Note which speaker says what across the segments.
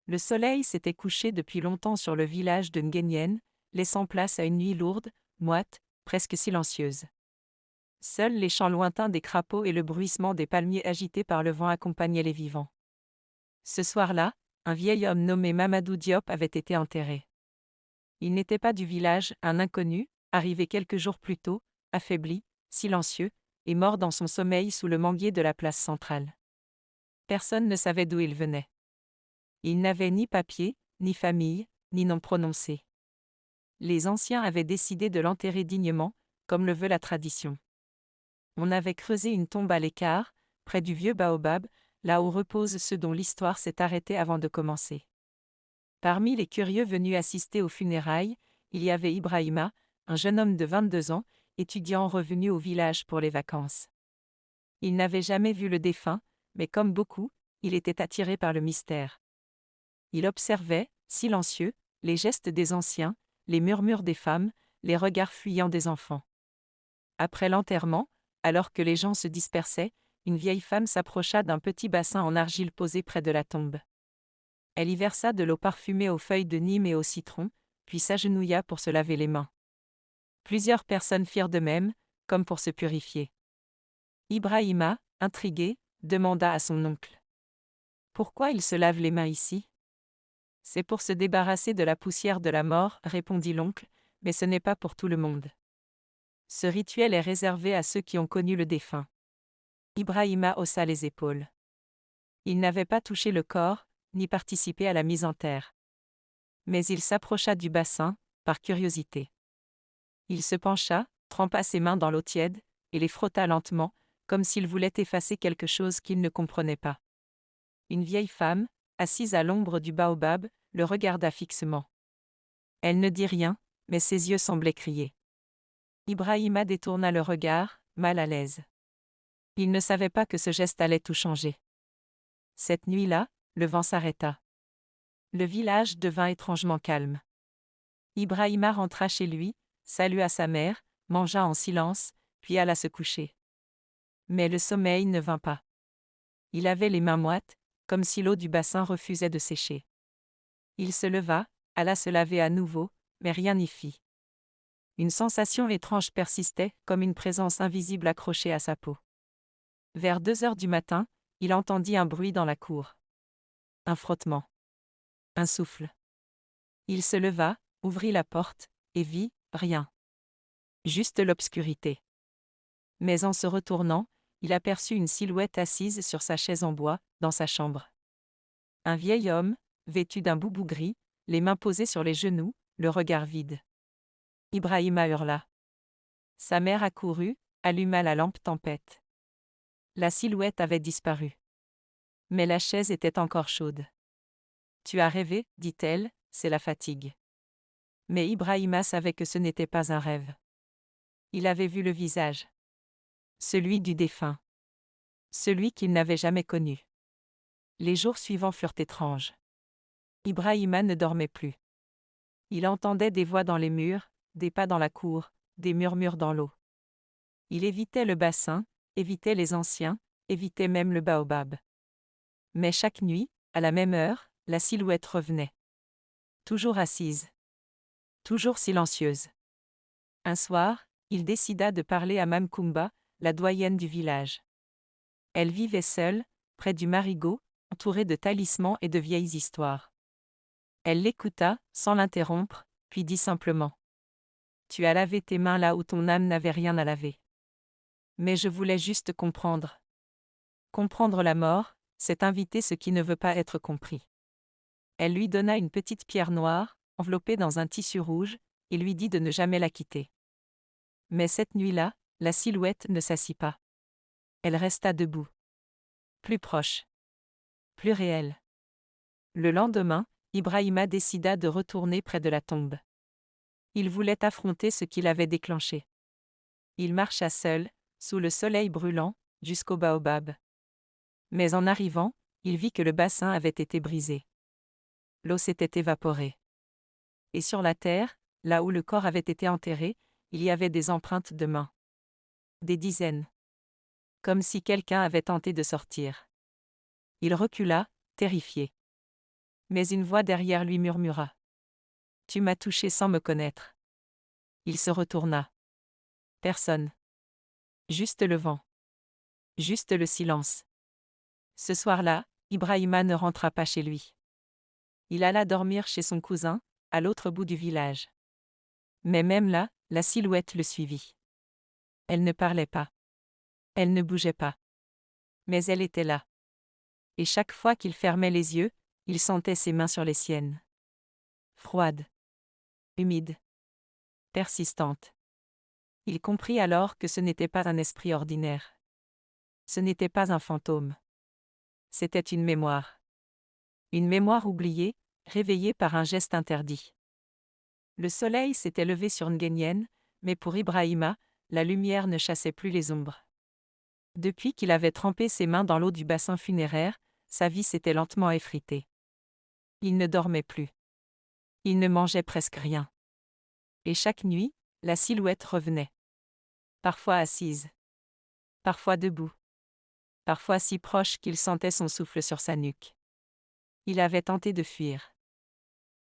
Speaker 1: Le soleil s'était couché depuis longtemps sur le village de Nguyen, laissant place à une nuit lourde, moite, presque silencieuse. Seuls les chants lointains des crapauds et le bruissement des palmiers agités par le vent accompagnaient les vivants. Ce soir-là, un vieil homme nommé Mamadou Diop avait été enterré. Il n'était pas du village, un inconnu, arrivé quelques jours plus tôt, affaibli, silencieux, et mort dans son sommeil sous le manguier de la place centrale. Personne ne savait d'où il venait. Il n'avait ni papier, ni famille, ni nom prononcé. Les anciens avaient décidé de l'enterrer dignement, comme le veut la tradition. On avait creusé une tombe à l'écart, près du vieux baobab, là où reposent ceux dont l'histoire s'est arrêtée avant de commencer. Parmi les curieux venus assister aux funérailles, il y avait Ibrahima, un jeune homme de 22 ans, étudiant revenu au village pour les vacances. Il n'avait jamais vu le défunt, mais comme beaucoup, il était attiré par le mystère. Il observait, silencieux, les gestes des anciens, les murmures des femmes, les regards fuyants des enfants. Après l'enterrement, alors que les gens se dispersaient, une vieille femme s'approcha d'un petit bassin en argile posé près de la tombe. Elle y versa de l'eau parfumée aux feuilles de Nîmes et au citron, puis s'agenouilla pour se laver les mains. Plusieurs personnes firent de même, comme pour se purifier. Ibrahima, intrigué, demanda à son oncle. « Pourquoi il se lave les mains ici ?»« C'est pour se débarrasser de la poussière de la mort, » répondit l'oncle, « mais ce n'est pas pour tout le monde. Ce rituel est réservé à ceux qui ont connu le défunt. » Ibrahima haussa les épaules. Il n'avait pas touché le corps, ni participé à la mise en terre. Mais il s'approcha du bassin, par curiosité. Il se pencha, trempa ses mains dans l'eau tiède, et les frotta lentement, comme s'il voulait effacer quelque chose qu'il ne comprenait pas. Une vieille femme, assise à l'ombre du baobab, le regarda fixement. Elle ne dit rien, mais ses yeux semblaient crier. Ibrahima détourna le regard, mal à l'aise. Il ne savait pas que ce geste allait tout changer. Cette nuit-là, le vent s'arrêta. Le village devint étrangement calme. Ibrahima rentra chez lui, salua sa mère, mangea en silence, puis alla se coucher. Mais le sommeil ne vint pas. Il avait les mains moites, comme si l'eau du bassin refusait de sécher. Il se leva, alla se laver à nouveau, mais rien n'y fit. Une sensation étrange persistait, comme une présence invisible accrochée à sa peau. Vers 2 heures du matin, il entendit un bruit dans la cour. Un frottement. Un souffle. Il se leva, ouvrit la porte, et vit, rien. Juste l'obscurité. Mais en se retournant, il aperçut une silhouette assise sur sa chaise en bois, dans sa chambre. Un vieil homme, vêtu d'un boubou gris, les mains posées sur les genoux, le regard vide. Ibrahima hurla. Sa mère accourut, alluma la lampe tempête. La silhouette avait disparu. Mais la chaise était encore chaude. « Tu as rêvé, dit-elle, c'est la fatigue. » Mais Ibrahima savait que ce n'était pas un rêve. Il avait vu le visage. Celui du défunt. Celui qu'il n'avait jamais connu. Les jours suivants furent étranges. Ibrahima ne dormait plus. Il entendait des voix dans les murs, des pas dans la cour, des murmures dans l'eau. Il évitait le bassin, évitait les anciens, évitait même le baobab. Mais chaque nuit, à la même heure, la silhouette revenait. Toujours assise. Toujours silencieuse. Un soir, il décida de parler à Mame Koumba, la doyenne du village. Elle vivait seule, près du marigot, entourée de talismans et de vieilles histoires. Elle l'écouta, sans l'interrompre, puis dit simplement. « Tu as lavé tes mains là où ton âme n'avait rien à laver. Mais je voulais juste comprendre. Comprendre la mort, c'est inviter ce qui ne veut pas être compris. » Elle lui donna une petite pierre noire, enveloppée dans un tissu rouge, et lui dit de ne jamais la quitter. Mais cette nuit-là, la silhouette ne s'assit pas. Elle resta debout. Plus proche. Plus réelle. Le lendemain, Ibrahima décida de retourner près de la tombe. Il voulait affronter ce qui l'avait déclenché. Il marcha seul, sous le soleil brûlant, jusqu'au baobab. Mais en arrivant, il vit que le bassin avait été brisé. L'eau s'était évaporée. Et sur la terre, là où le corps avait été enterré, il y avait des empreintes de mains. Des dizaines. Comme si quelqu'un avait tenté de sortir. Il recula, terrifié. Mais une voix derrière lui murmura. « Tu m'as touché sans me connaître. » Il se retourna. Personne. Juste le vent. Juste le silence. Ce soir-là, Ibrahima ne rentra pas chez lui. Il alla dormir chez son cousin, à l'autre bout du village. Mais même là, la silhouette le suivit. Elle ne parlait pas. Elle ne bougeait pas. Mais elle était là. Et chaque fois qu'il fermait les yeux, il sentait ses mains sur les siennes. Froides. Humides. Persistantes. Il comprit alors que ce n'était pas un esprit ordinaire. Ce n'était pas un fantôme. C'était une mémoire. Une mémoire oubliée, réveillée par un geste interdit. Le soleil s'était levé sur Nguyen, mais pour Ibrahima, la lumière ne chassait plus les ombres. Depuis qu'il avait trempé ses mains dans l'eau du bassin funéraire, sa vie s'était lentement effritée. Il ne dormait plus. Il ne mangeait presque rien. Et chaque nuit, la silhouette revenait. Parfois assise. Parfois debout. Parfois si proche qu'il sentait son souffle sur sa nuque. Il avait tenté de fuir.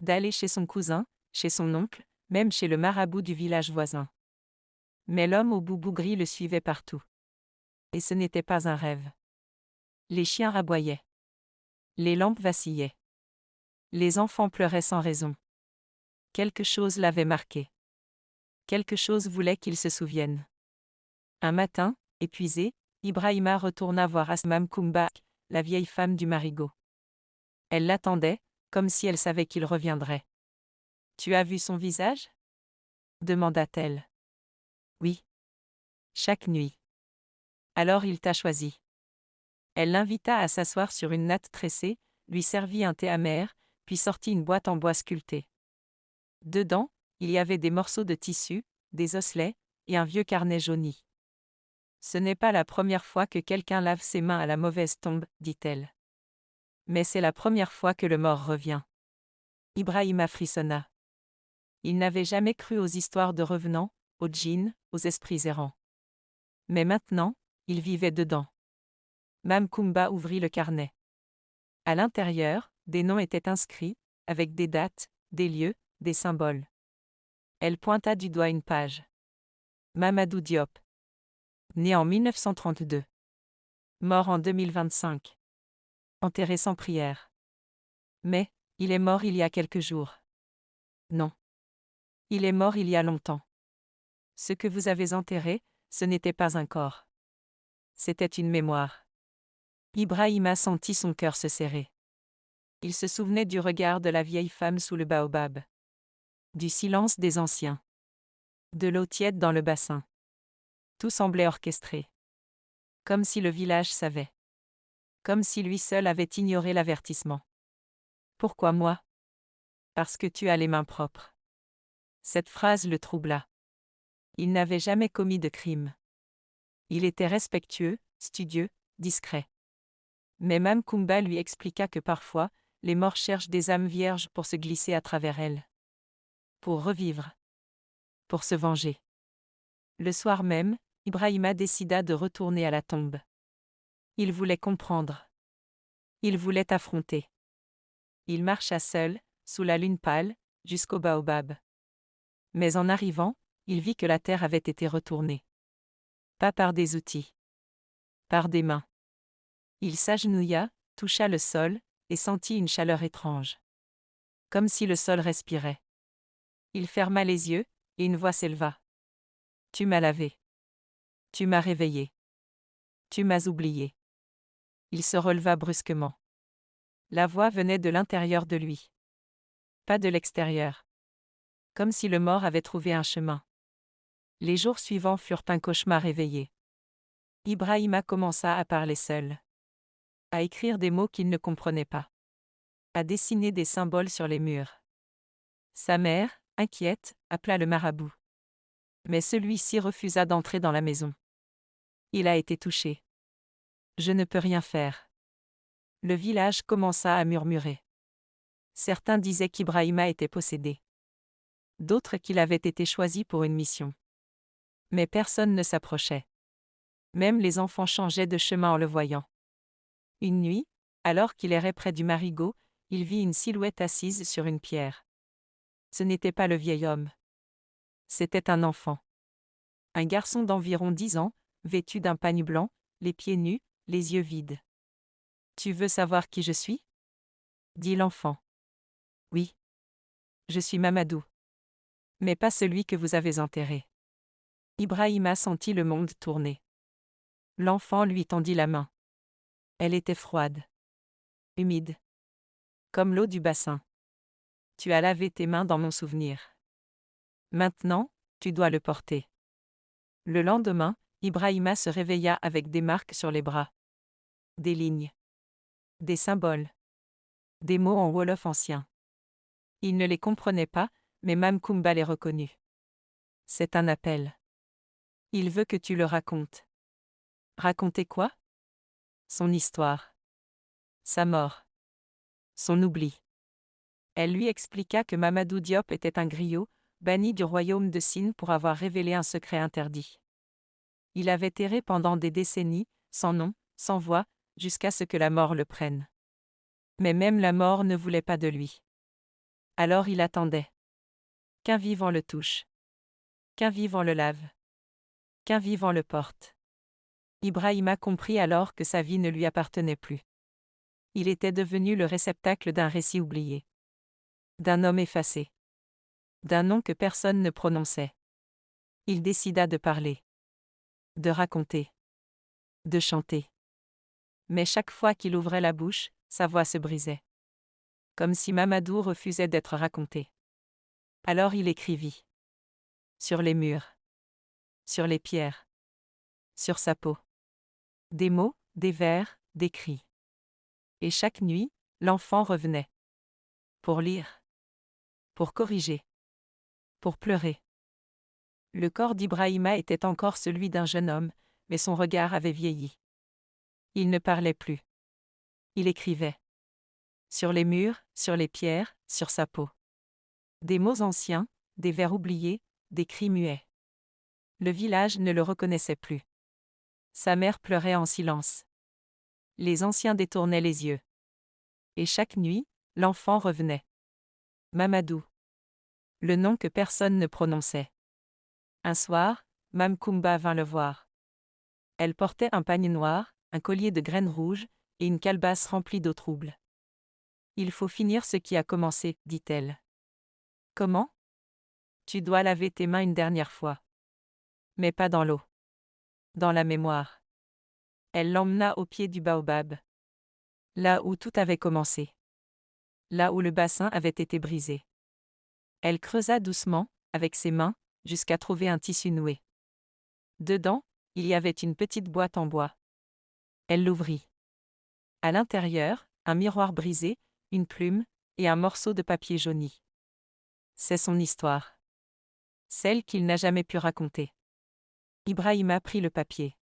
Speaker 1: D'aller chez son cousin, chez son oncle, même chez le marabout du village voisin. Mais l'homme au boubou gris le suivait partout. Et ce n'était pas un rêve. Les chiens aboyaient. Les lampes vacillaient. Les enfants pleuraient sans raison. Quelque chose l'avait marqué. Quelque chose voulait qu'il se souvienne. Un matin, épuisé, Ibrahima retourna voir Asmam Kumba, la vieille femme du marigot. Elle l'attendait, comme si elle savait qu'il reviendrait. « Tu as vu son visage » demanda-t-elle. « Oui. Chaque nuit. » « Alors il t'a choisi. » Elle l'invita à s'asseoir sur une natte tressée, lui servit un thé amer, puis sortit une boîte en bois sculpté. Dedans, il y avait des morceaux de tissu, des osselets, et un vieux carnet jauni. « Ce n'est pas la première fois que quelqu'un lave ses mains à la mauvaise tombe, dit-elle. Mais c'est la première fois que le mort revient. » Ibrahima frissonna. Il n'avait jamais cru aux histoires de revenants, aux djinns, aux esprits errants. Mais maintenant, il vivait dedans. Mam Kumba ouvrit le carnet. À l'intérieur, des noms étaient inscrits, avec des dates, des lieux, des symboles. Elle pointa du doigt une page. Mamadou Diop. Né en 1932. Mort en 2025. Enterré sans prière. Mais, il est mort il y a quelques jours. Non. Il est mort il y a longtemps. Ce que vous avez enterré, ce n'était pas un corps. C'était une mémoire. Ibrahima sentit son cœur se serrer. Il se souvenait du regard de la vieille femme sous le baobab. Du silence des anciens. De l'eau tiède dans le bassin. Tout semblait orchestré. Comme si le village savait. Comme si lui seul avait ignoré l'avertissement. Pourquoi moi ? Parce que tu as les mains propres. Cette phrase le troubla. Il n'avait jamais commis de crime. Il était respectueux, studieux, discret. Mais Mam Kumba lui expliqua que parfois, les morts cherchent des âmes vierges pour se glisser à travers elles. Pour revivre. Pour se venger. Le soir même, Ibrahima décida de retourner à la tombe. Il voulait comprendre. Il voulait affronter. Il marcha seul, sous la lune pâle, jusqu'au baobab. Mais en arrivant, il vit que la terre avait été retournée. Pas par des outils. Par des mains. Il s'agenouilla, toucha le sol, et sentit une chaleur étrange. Comme si le sol respirait. Il ferma les yeux, et une voix s'éleva. « Tu m'as lavé. Tu m'as réveillé. Tu m'as oublié. » Il se releva brusquement. La voix venait de l'intérieur de lui. Pas de l'extérieur. Comme si le mort avait trouvé un chemin. Les jours suivants furent un cauchemar éveillé. Ibrahima commença à parler seul. À écrire des mots qu'il ne comprenait pas. À dessiner des symboles sur les murs. Sa mère, inquiète, appela le marabout. Mais celui-ci refusa d'entrer dans la maison. Il a été touché. Je ne peux rien faire. Le village commença à murmurer. Certains disaient qu'Ibrahima était possédé. D'autres qu'il avait été choisi pour une mission. Mais personne ne s'approchait. Même les enfants changeaient de chemin en le voyant. Une nuit, alors qu'il errait près du marigot, il vit une silhouette assise sur une pierre. Ce n'était pas le vieil homme. C'était un enfant. Un garçon d'environ 10 ans, vêtu d'un pagne blanc, les pieds nus, les yeux vides. « Tu veux savoir qui je suis » dit l'enfant. « Oui. Je suis Mamadou. Mais pas celui que vous avez enterré. » Ibrahima sentit le monde tourner. L'enfant lui tendit la main. Elle était froide. Humide. Comme l'eau du bassin. « Tu as lavé tes mains dans mon souvenir. Maintenant, tu dois le porter. » Le lendemain, Ibrahima se réveilla avec des marques sur les bras. Des lignes. Des symboles. Des mots en wolof ancien. Il ne les comprenait pas, mais Mam Koumba les reconnut. C'est un appel. Il veut que tu le racontes. Raconter quoi? Son histoire. Sa mort. Son oubli. Elle lui expliqua que Mamadou Diop était un griot, banni du royaume de Sine pour avoir révélé un secret interdit. Il avait erré pendant des décennies, sans nom, sans voix, jusqu'à ce que la mort le prenne. Mais même la mort ne voulait pas de lui. Alors il attendait. Qu'un vivant le touche. Qu'un vivant le lave. Qu'un vivant le porte. Ibrahima comprit alors que sa vie ne lui appartenait plus. Il était devenu le réceptacle d'un récit oublié. D'un homme effacé. D'un nom que personne ne prononçait. Il décida de parler. De raconter. De chanter. Mais chaque fois qu'il ouvrait la bouche, sa voix se brisait. Comme si Mamadou refusait d'être raconté. Alors il écrivit. Sur les murs. Sur les pierres. Sur sa peau. Des mots, des vers, des cris. Et chaque nuit, l'enfant revenait. Pour lire. Pour corriger. Pour pleurer. Le corps d'Ibrahima était encore celui d'un jeune homme, mais son regard avait vieilli. Il ne parlait plus. Il écrivait. Sur les murs, sur les pierres, sur sa peau. Des mots anciens, des vers oubliés, des cris muets. Le village ne le reconnaissait plus. Sa mère pleurait en silence. Les anciens détournaient les yeux. Et chaque nuit, l'enfant revenait. Mamadou. Le nom que personne ne prononçait. Un soir, Mam Koumba vint le voir. Elle portait un pagne noir, un collier de graines rouges, et une calebasse remplie d'eau trouble. « Il faut finir ce qui a commencé, dit-elle. Comment? Tu dois laver tes mains une dernière fois. Mais pas dans l'eau. Dans la mémoire. Elle l'emmena au pied du baobab. Là où tout avait commencé. Là où le bassin avait été brisé. Elle creusa doucement, avec ses mains, jusqu'à trouver un tissu noué. Dedans, il y avait une petite boîte en bois. Elle l'ouvrit. À l'intérieur, un miroir brisé, une plume, et un morceau de papier jauni. C'est son histoire. Celle qu'il n'a jamais pu raconter. Ibrahima prit le papier.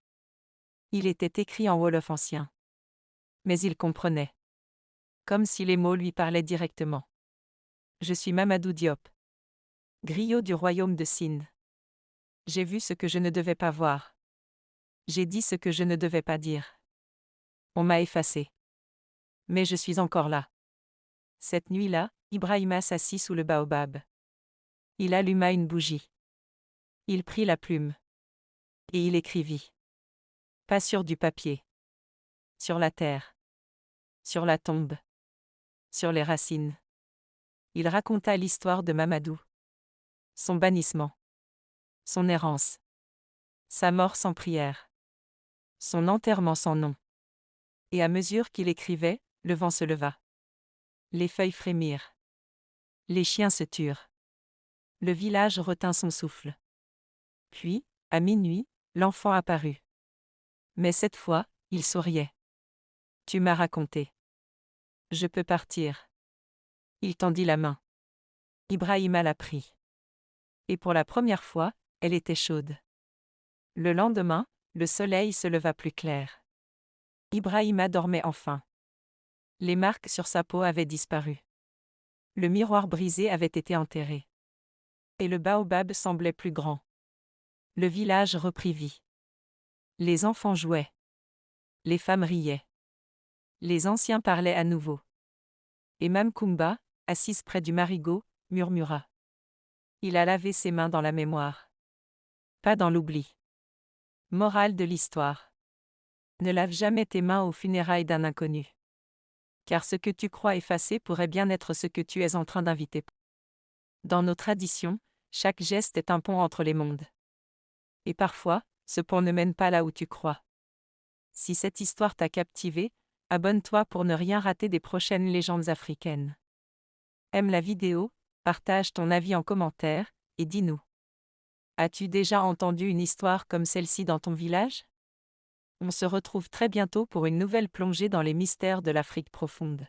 Speaker 1: Il était écrit en wolof ancien. Mais il comprenait. Comme si les mots lui parlaient directement. Je suis Mamadou Diop. Griot du royaume de Sine. J'ai vu ce que je ne devais pas voir. J'ai dit ce que je ne devais pas dire. On m'a effacé. Mais je suis encore là. Cette nuit-là, Ibrahima s'assit sous le baobab. Il alluma une bougie. Il prit la plume. Et il écrivit. Pas sur du papier. Sur la terre. Sur la tombe. Sur les racines. Il raconta l'histoire de Mamadou. Son bannissement. Son errance. Sa mort sans prière. Son enterrement sans nom. Et à mesure qu'il écrivait, le vent se leva. Les feuilles frémirent. Les chiens se turent. Le village retint son souffle. Puis, à minuit, l'enfant apparut. Mais cette fois, il souriait. Tu m'as raconté. Je peux partir. Il tendit la main. Ibrahima la prit. Et pour la première fois, elle était chaude. Le lendemain, le soleil se leva plus clair. Ibrahima dormait enfin. Les marques sur sa peau avaient disparu. Le miroir brisé avait été enterré. Et le baobab semblait plus grand. Le village reprit vie. Les enfants jouaient. Les femmes riaient. Les anciens parlaient à nouveau. Et Mamkumba, assise près du marigot, murmura. Il a lavé ses mains dans la mémoire. Pas dans l'oubli. Morale de l'histoire. Ne lave jamais tes mains aux funérailles d'un inconnu. Car ce que tu crois effacer pourrait bien être ce que tu es en train d'inviter. Dans nos traditions, chaque geste est un pont entre les mondes. Et parfois, ce pont ne mène pas là où tu crois. Si cette histoire t'a captivé, abonne-toi pour ne rien rater des prochaines légendes africaines. Aime la vidéo, partage ton avis en commentaire, et dis-nous. As-tu déjà entendu une histoire comme celle-ci dans ton village? On se retrouve très bientôt pour une nouvelle plongée dans les mystères de l'Afrique profonde.